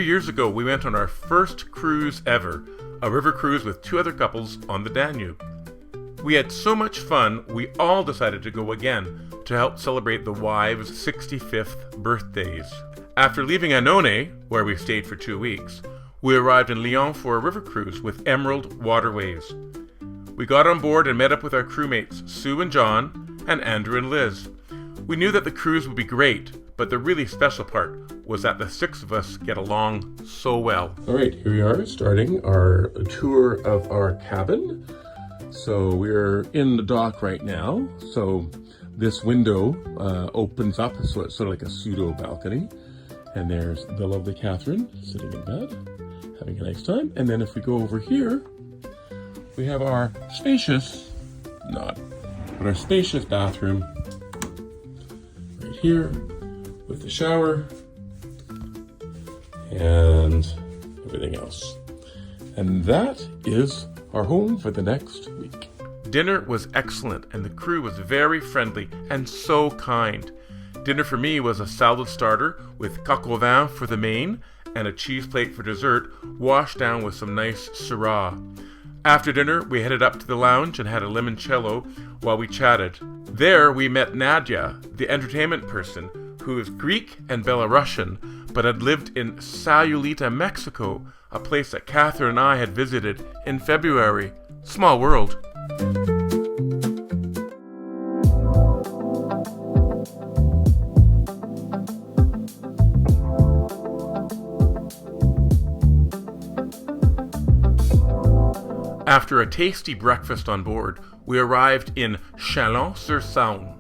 years ago, we went on our first cruise ever, a river cruise with 2 other couples on the Danube. We had so much fun, we all decided to go again to help celebrate the wives' 65th birthdays. After leaving Annone, where we stayed for 2 weeks, we arrived in Lyon for a river cruise with Emerald Waterways. We got on board and met up with our crewmates Sue and John, and Andrew and Liz. We knew that the cruise would be great, but the really special part was that the 6 of us get along so well. All right, here we are starting our tour of our cabin. So we're in the dock right now. So this window opens up, so it's sort of like a pseudo balcony. And there's the lovely Catherine sitting in bed, having a nice time. And then if we go over here, we have our spacious bathroom right here with the shower and everything else. And that is our home for the next week. Dinner was excellent and the crew was very friendly and so kind. Dinner for me was a salad starter with coq au vin for the main and a cheese plate for dessert, washed down with some nice Syrah. After dinner, we headed up to the lounge and had a limoncello while we chatted. There we met Nadia, the entertainment person, who is Greek and Belarusian, but had lived in Sayulita, Mexico, a place that Catherine and I had visited in February. Small world. After a tasty breakfast on board, we arrived in Chalon-sur-Saône.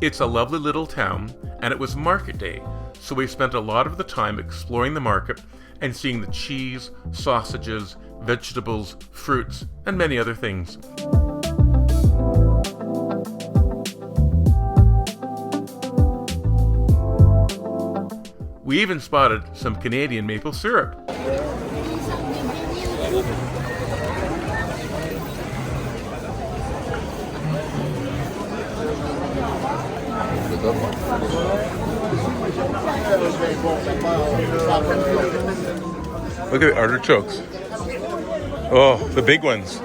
It's a lovely little town, and it was market day, so we spent a lot of the time exploring the market and seeing the cheese, sausages, vegetables, fruits, and many other things. We even spotted some Canadian maple syrup. Look at the artichokes. Oh, the big ones.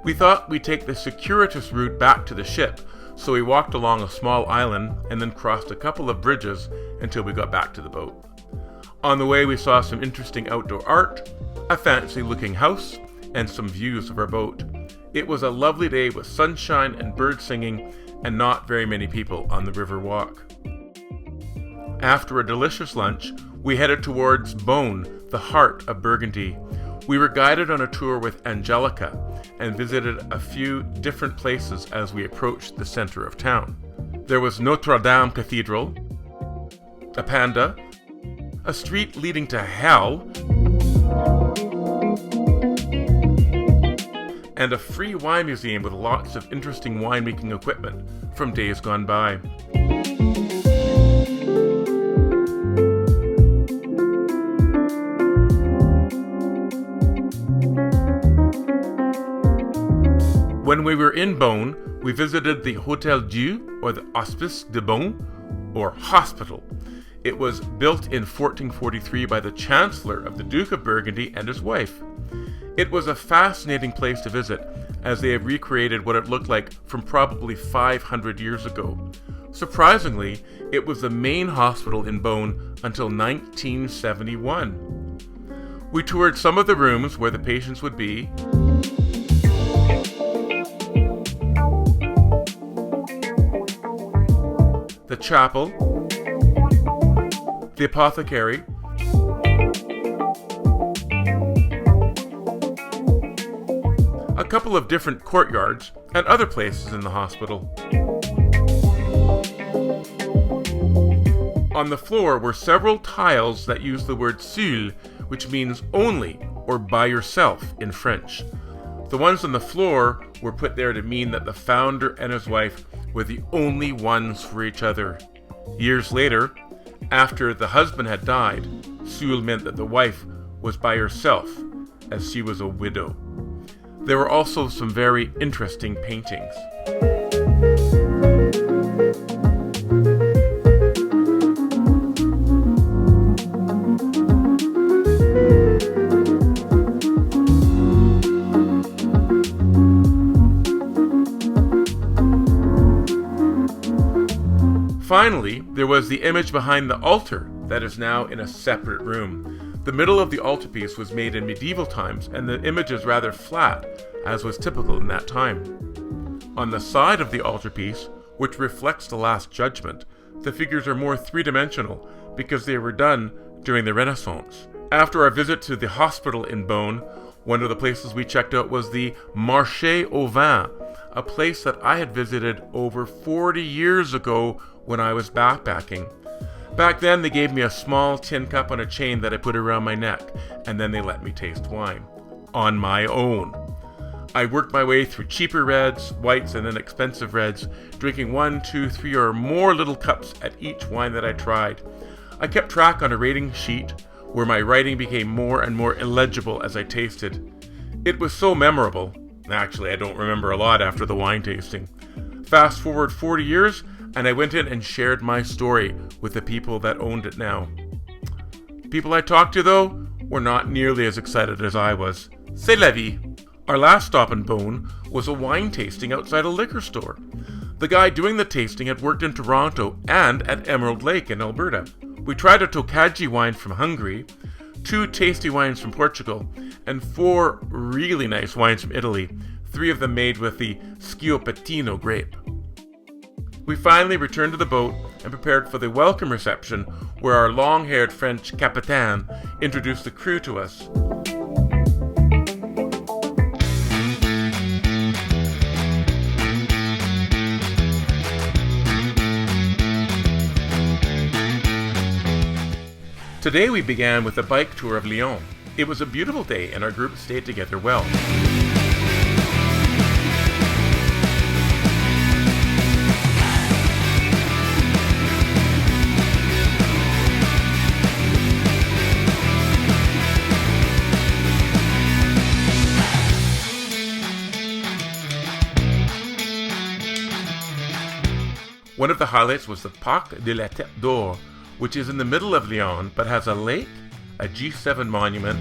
We thought we'd take the circuitous route back to the ship, so we walked along a small island and then crossed a couple of bridges until we got back to the boat. On the way we saw some interesting outdoor art, a fancy-looking house, and some views of our boat. It was a lovely day with sunshine and birds singing and not very many people on the river walk. After a delicious lunch, we headed towards Beaune, the heart of Burgundy. We were guided on a tour with Angelica and visited a few different places as we approached the center of town. There was Notre Dame Cathedral, a panda, a street leading to hell, and a free wine museum with lots of interesting winemaking equipment from days gone by. When we were in Beaune, we visited the Hôtel Dieu, or the Hospice de Beaune, or hospital. It was built in 1443 by the Chancellor of the Duke of Burgundy and his wife. It was a fascinating place to visit, as they have recreated what it looked like from probably 500 years ago. Surprisingly, it was the main hospital in Beaune until 1971. We toured some of the rooms where the patients would be, the chapel, the apothecary, a couple of different courtyards, and other places in the hospital. On the floor were several tiles that use the word seul, which means only or by yourself in French. The ones on the floor were put there to mean that the founder and his wife were the only ones for each other. Years later, after the husband had died, seul meant that the wife was by herself, as she was a widow. There were also some very interesting paintings. Finally, there was the image behind the altar that is now in a separate room. The middle of the altarpiece was made in medieval times, and the image is rather flat, as was typical in that time. On the side of the altarpiece, which reflects the Last Judgment, the figures are more three-dimensional because they were done during the Renaissance. After our visit to the hospital in Beaune, one of the places we checked out was the Marché au Vin, a place that I had visited over 40 years ago when I was backpacking. Back then, they gave me a small tin cup on a chain that I put around my neck, and then they let me taste wine. On my own. I worked my way through cheaper reds, whites, and then expensive reds, drinking 1, 2, 3, or more little cups at each wine that I tried. I kept track on a rating sheet, where my writing became more and more illegible as I tasted. It was so memorable. Actually, I don't remember a lot after the wine tasting. Fast forward 40 years, and I went in and shared my story with the people that owned it now. People I talked to, though, were not nearly as excited as I was. C'est la vie. Our last stop in Beaune was a wine tasting outside a liquor store. The guy doing the tasting had worked in Toronto and at Emerald Lake in Alberta. We tried a Tokaji wine from Hungary, 2 tasty wines from Portugal, and 4 really nice wines from Italy, 3 of them made with the Schioppettino grape. We finally returned to the boat and prepared for the welcome reception, where our long-haired French capitaine introduced the crew to us. Today we began with a bike tour of Lyon. It was a beautiful day and our group stayed together well. One of the highlights was the Parc de la Tête d'Or, which is in the middle of Lyon but has a lake, a G7 monument,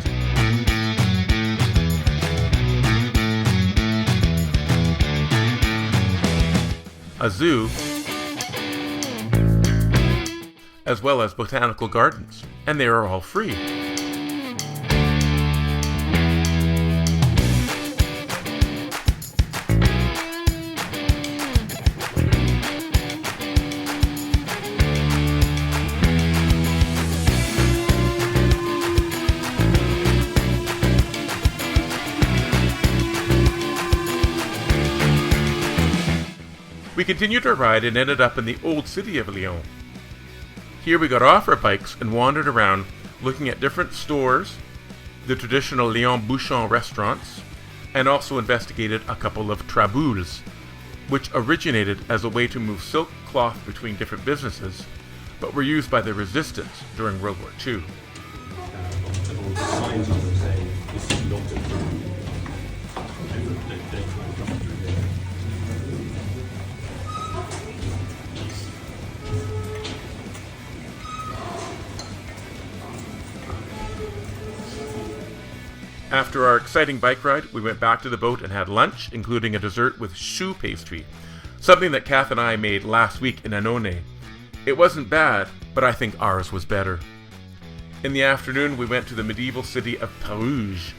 a zoo, as well as botanical gardens, and they are all free. We continued our ride and ended up in the old city of Lyon. Here we got off our bikes and wandered around looking at different stores, the traditional Lyon Bouchon restaurants, and also investigated a couple of traboules, which originated as a way to move silk cloth between different businesses, but were used by the resistance during World War II. After our exciting bike ride, we went back to the boat and had lunch, including a dessert with choux pastry, something that Kath and I made last week in Annonay. It wasn't bad, but I think ours was better. In the afternoon, we went to the medieval city of Perouge.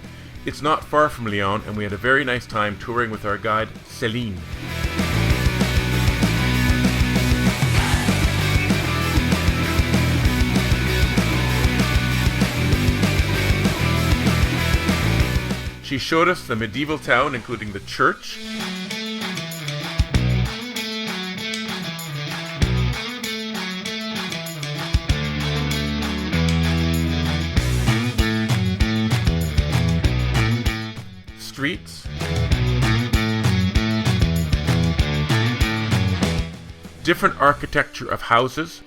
It's not far from Lyon, and we had a very nice time touring with our guide, Céline. She showed us the medieval town, including the church, streets, different architecture of houses,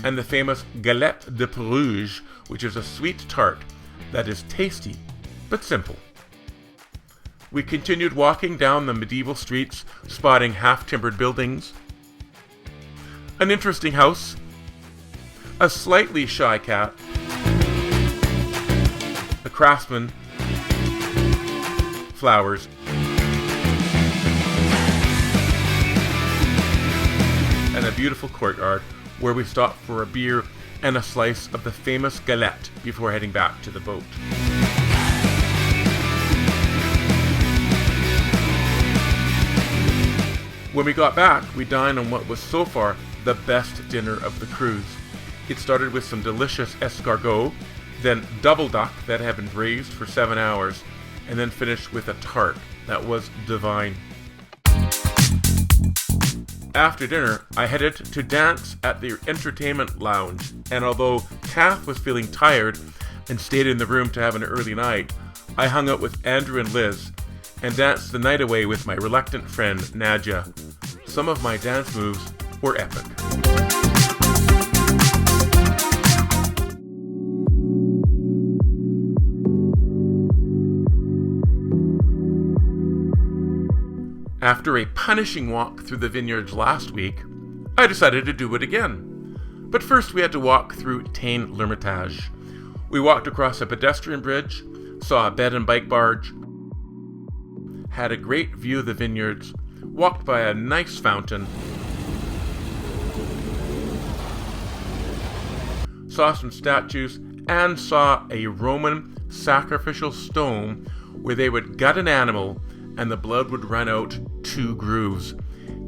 and the famous galette de Perouge, which is a sweet tart that is tasty but simple. We continued walking down the medieval streets, spotting half-timbered buildings, an interesting house, a slightly shy cat, a craftsman, flowers, and a beautiful courtyard where we stopped for a beer and a slice of the famous galette before heading back to the boat. When we got back, we dined on what was so far the best dinner of the cruise. It started with some delicious escargot, then double duck that had been braised for 7 hours, and then finished with a tart that was divine. After dinner, I headed to dance at the entertainment lounge, and although Kath was feeling tired and stayed in the room to have an early night, I hung out with Andrew and Liz and danced the night away with my reluctant friend Nadia. Some of my dance moves were epic. After a punishing walk through the vineyards last week, I decided to do it again. But first we had to walk through Tain-l'Hermitage. We walked across a pedestrian bridge, saw a bed and bike barge, had a great view of the vineyards, walked by a nice fountain, saw some statues, and saw a Roman sacrificial stone where they would gut an animal and the blood would run out 2 grooves.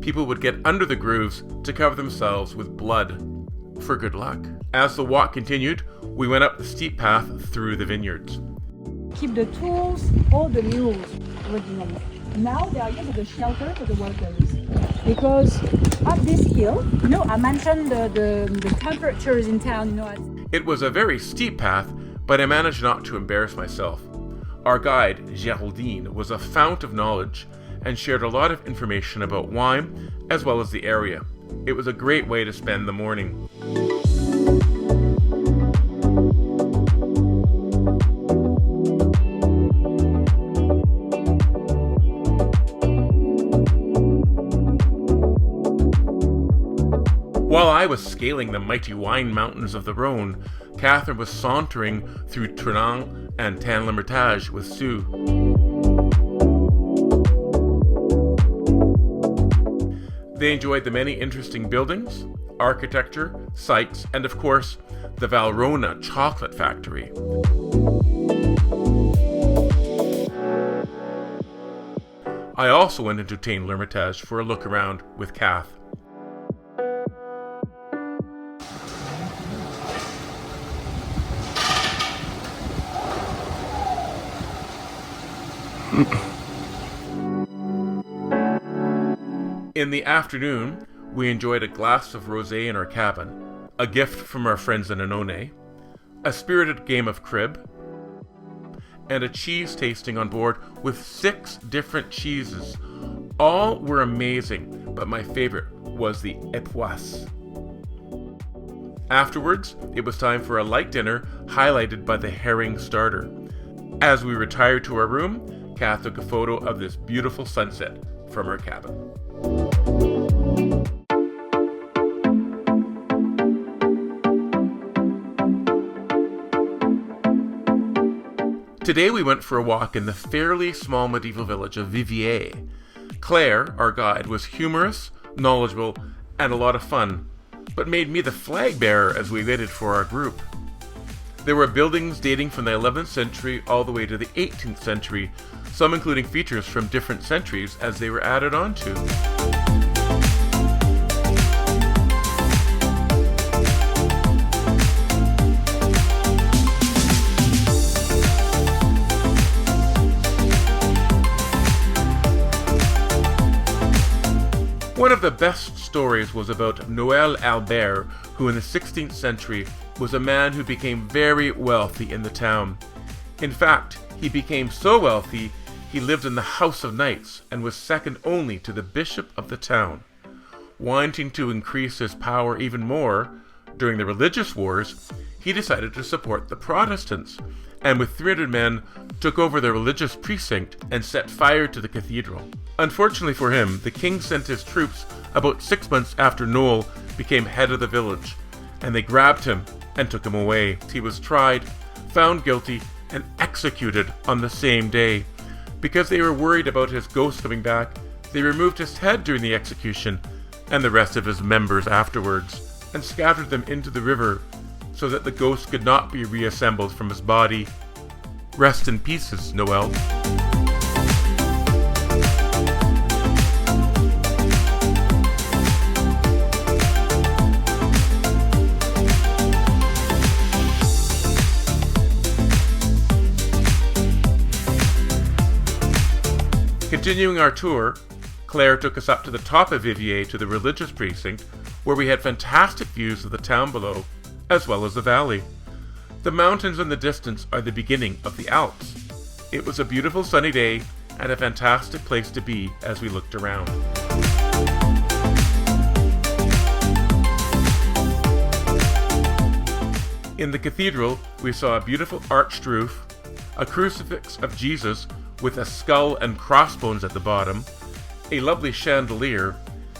People would get under the grooves to cover themselves with blood for good luck. As the walk continued, we went up the steep path through the vineyards. Keep the tools, all the mules originally. Now they are using the shelter for the workers. Because up this hill, I mentioned the temperatures in town, It was a very steep path, but I managed not to embarrass myself. Our guide, Geraldine, was a fount of knowledge and shared a lot of information about wine as well as the area. It was a great way to spend the morning. While I was scaling the mighty wine mountains of the Rhône, Catherine was sauntering through Tournan and Tain-l'Hermitage with Sue. They enjoyed the many interesting buildings, architecture, sights, and of course, the Valrhona chocolate factory. I also went into Tain-l'Hermitage for a look around with Kath. In the afternoon, we enjoyed a glass of rosé in our cabin, a gift from our friends in Annonay, a spirited game of crib, and a cheese tasting on board with 6 different cheeses. All were amazing, but my favorite was the époisse. Afterwards, it was time for a light dinner highlighted by the herring starter. As we retired to our room, Kath took a photo of this beautiful sunset from her cabin. Today we went for a walk in the fairly small medieval village of Viviers. Claire, our guide, was humorous, knowledgeable, and a lot of fun, but made me the flag bearer as we waited for our group. There were buildings dating from the 11th century all the way to the 18th century, some including features from different centuries as they were added onto. One of the best stories was about Noël Albert, who in the 16th century was a man who became very wealthy in the town. In fact, he became so wealthy, he lived in the House of Knights and was second only to the bishop of the town. Wanting to increase his power even more, during the religious wars, he decided to support the Protestants and with 300 men took over the religious precinct and set fire to the cathedral. Unfortunately for him, the king sent his troops about 6 months after Noel became head of the village, and they grabbed him and took him away. He was tried, found guilty, and executed on the same day. Because they were worried about his ghost coming back, they removed his head during the execution and the rest of his members afterwards, and scattered them into the river so that the ghost could not be reassembled from his body. Rest in pieces, Noel. Continuing our tour, Claire took us up to the top of Vivier to the religious precinct, where we had fantastic views of the town below, as well as the valley. The mountains in the distance are the beginning of the Alps. It was a beautiful sunny day and a fantastic place to be as we looked around. In the cathedral, we saw a beautiful arched roof, a crucifix of Jesus with a skull and crossbones at the bottom, a lovely chandelier,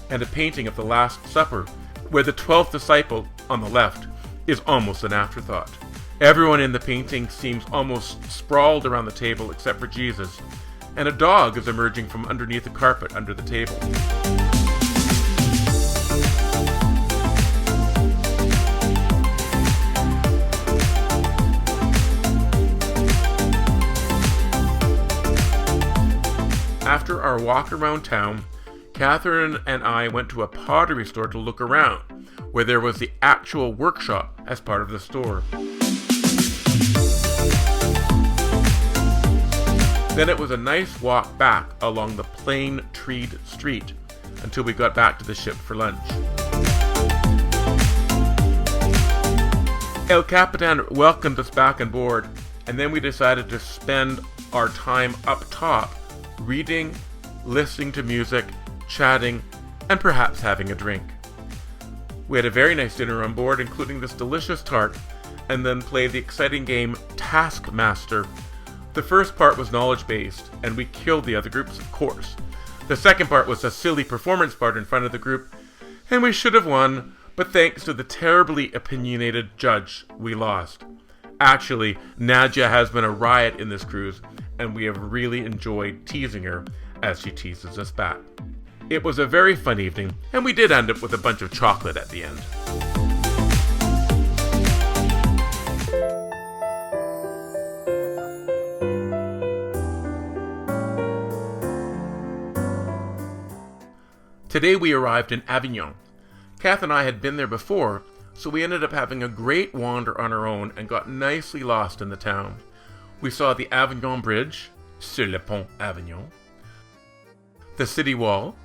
and a painting of the Last Supper, where the 12th disciple, on the left, is almost an afterthought. Everyone in the painting seems almost sprawled around the table except for Jesus, and a dog is emerging from underneath the carpet under the table. After our walk around town, Catherine and I went to a pottery store to look around, where there was the actual workshop as part of the store. Then it was a nice walk back along the plain treed street until we got back to the ship for lunch. El Capitan welcomed us back on board, and then we decided to spend our time up top reading, listening to music, chatting, and perhaps having a drink. We had a very nice dinner on board, including this delicious tart, and then played the exciting game Taskmaster. The first part was knowledge-based, and we killed the other groups, of course. The second part was a silly performance part in front of the group, and we should have won, but thanks to the terribly opinionated judge, we lost. Actually, Nadia has been a riot in this cruise, and we have really enjoyed teasing her as she teases us back. It was a very fun evening, and we did end up with a bunch of chocolate at the end. Today we arrived in Avignon. Kath and I had been there before, so we ended up having a great wander on our own and got nicely lost in the town. We saw the Avignon Bridge, sur le pont Avignon, the city wall,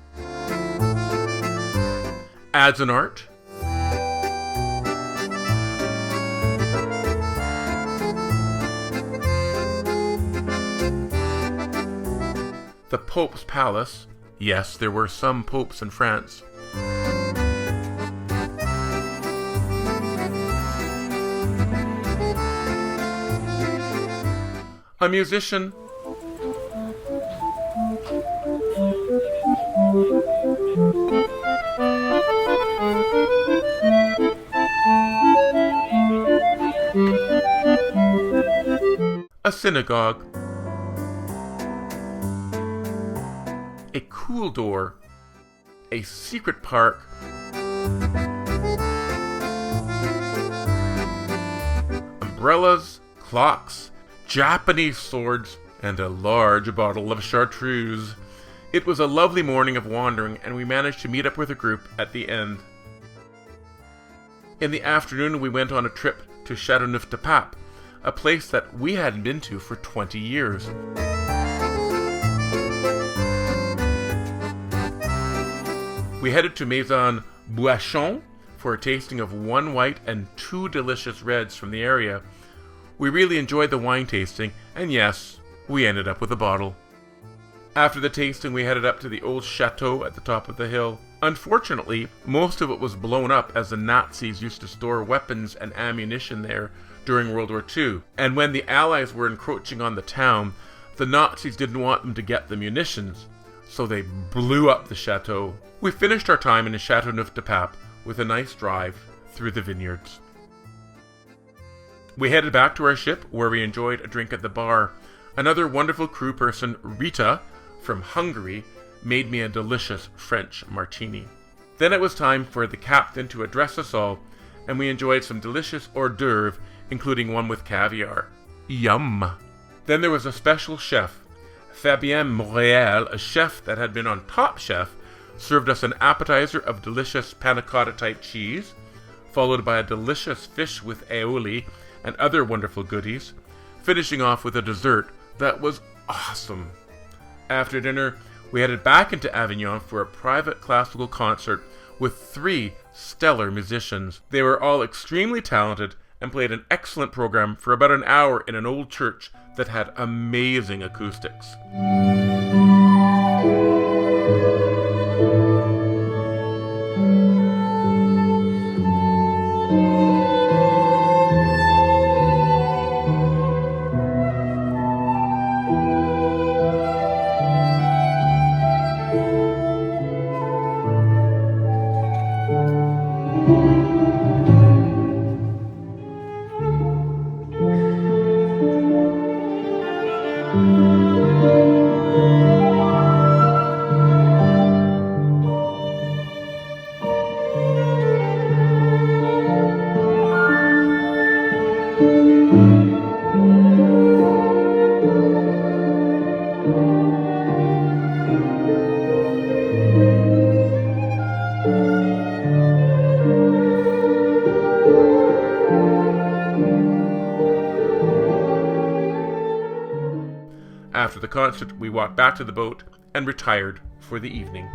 Ads and Art, the Pope's Palace. Yes, there were some popes in France. A musician, a synagogue, a cool door, a secret park, umbrellas, clocks, Japanese swords, and a large bottle of chartreuse. It was a lovely morning of wandering, and we managed to meet up with a group at the end. In the afternoon, we went on a trip to Châteauneuf-du-Pape, a place that we hadn't been to for 20 years. We headed to Maison Boisson for a tasting of one white and two delicious reds from the area. We really enjoyed the wine tasting, and yes, we ended up with a bottle. After the tasting, we headed up to the old chateau at the top of the hill. Unfortunately, most of it was blown up as the Nazis used to store weapons and ammunition there during World War II, and when the Allies were encroaching on the town, the Nazis didn't want them to get the munitions, so they blew up the chateau. We finished our time in Châteauneuf-du-Pape with a nice drive through the vineyards. We headed back to our ship, where we enjoyed a drink at the bar. Another wonderful crew person, Rita, from Hungary, made me a delicious French martini. Then it was time for the captain to address us all, and we enjoyed some delicious hors d'oeuvres, including one with caviar. Yum! Then there was a special chef. Fabien Montréal, a chef that had been on Top Chef, served us an appetizer of delicious panna cotta type cheese, followed by a delicious fish with aioli and other wonderful goodies, finishing off with a dessert that was awesome. After dinner, we headed back into Avignon for a private classical concert with 3 stellar musicians. They were all extremely talented and played an excellent program for about an hour in an old church that had amazing acoustics. After the concert, we walked back to the boat and retired for the evening.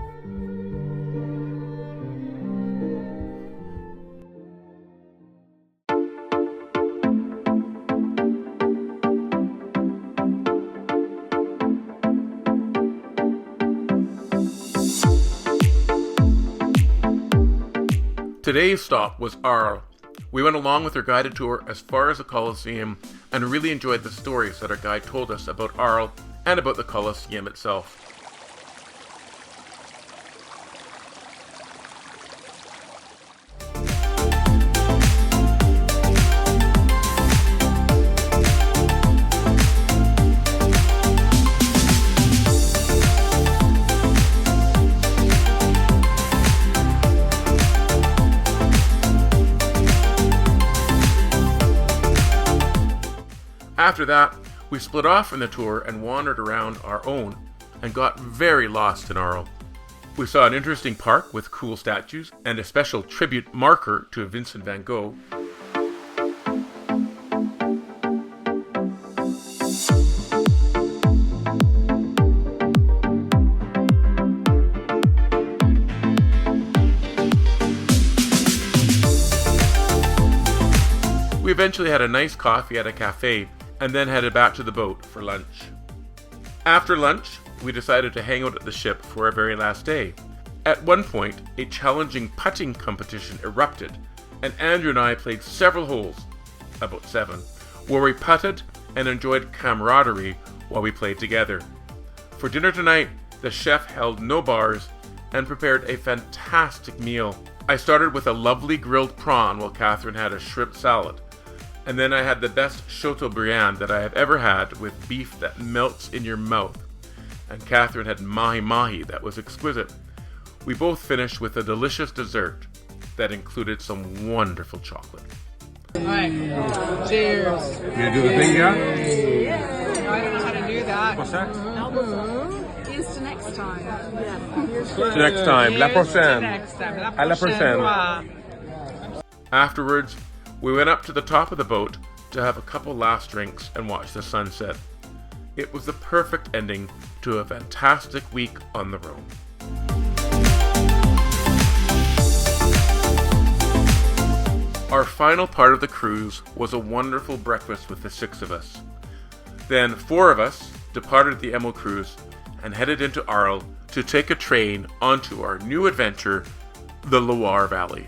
Today's stop was Arles. We went along with our guided tour as far as the Colosseum and really enjoyed the stories that our guide told us about Arles and about the Colosseum itself. After that, we split off from the tour and wandered around our own and got very lost in Arles. We saw an interesting park with cool statues and a special tribute marker to Vincent van Gogh. We eventually had a nice coffee at a cafe and then headed back to the boat for lunch. After lunch, we decided to hang out at the ship for our very last day. At one point, a challenging putting competition erupted, and Andrew and I played several holes, about 7, where we putted and enjoyed camaraderie while we played together. For dinner tonight, the chef held no bars and prepared a fantastic meal. I started with a lovely grilled prawn while Catherine had a shrimp salad. And then I had the best Chateaubriand that I have ever had with beef that melts in your mouth. And Catherine had mahi-mahi that was exquisite. We both finished with a delicious dessert that included some wonderful chocolate. Alright, cheers. You gonna do the thing, yeah? I don't know how to do that. What's that? Here's to next time. To next time. La prochaine. Next time. À la prochaine. Afterwards, we went up to the top of the boat to have a couple last drinks and watch the sunset. It was the perfect ending to a fantastic week on the Rhône. Our final part of the cruise was a wonderful breakfast with the 6 of us. Then 4 of us departed the Emerald cruise and headed into Arles to take a train onto our new adventure, the Loire Valley.